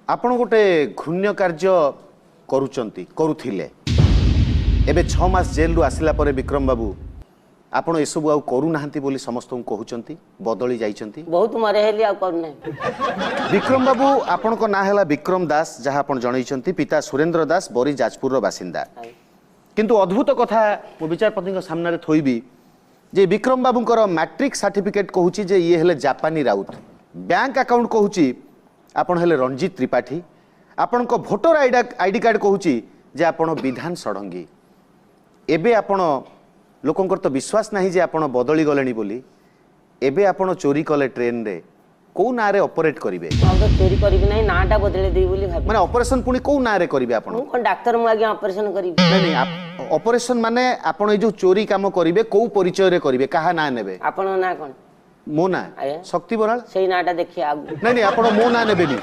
आपण गोटे घृण्य कार्य करुथिले एबे 6 मास जेल रु आसिला परे विक्रम बाबू आपण ए सब आउ करू नाहंती बोली समस्त को कहउचंती बदली जाइचंती बहुत मरे हेली आ करने विक्रम बाबू आपण को ना हैला विक्रम दास जहा आपण जणैचंती पिता सुरेंद्र दास बरी जाजपुर रो बासिंदा किंतु अद्भुत कथा मो विचारपति को सामने रे थोइबी जे विक्रम बाबूंकर मैट्रिक सर्टिफिकेट कहूची जे ये हेले जापानी राउत बैंक अकाउंट कहूची आपण हेले रंजीत त्रिपाठी आपण को वोटर आईडी कार्ड कहूची जे आपण विधान षडंगी एबे आपण लोकंकर तो विश्वास नहीं जे आपण बदली गलेनी बोली एबे आपण चोरी कले ट्रेन रे को ना रे ऑपरेट करिवे हम तो चोरी करिबे नहीं नाटा बदले देई बोली भाबी माने ऑपरेशन पुनी को ना रे करिवे आपण कोन डॉक्टर मु आगे ऑपरेशन करिबे नहीं नहीं ऑपरेशन माने आपण ए जो चोरी काम करिवे को परिचय रे करिवे कहा ना नेबे आपण ना कोन मो ना शक्ति बराल सेही नाटा देखि आगु नहीं नहीं आपण मो ना नेबेनी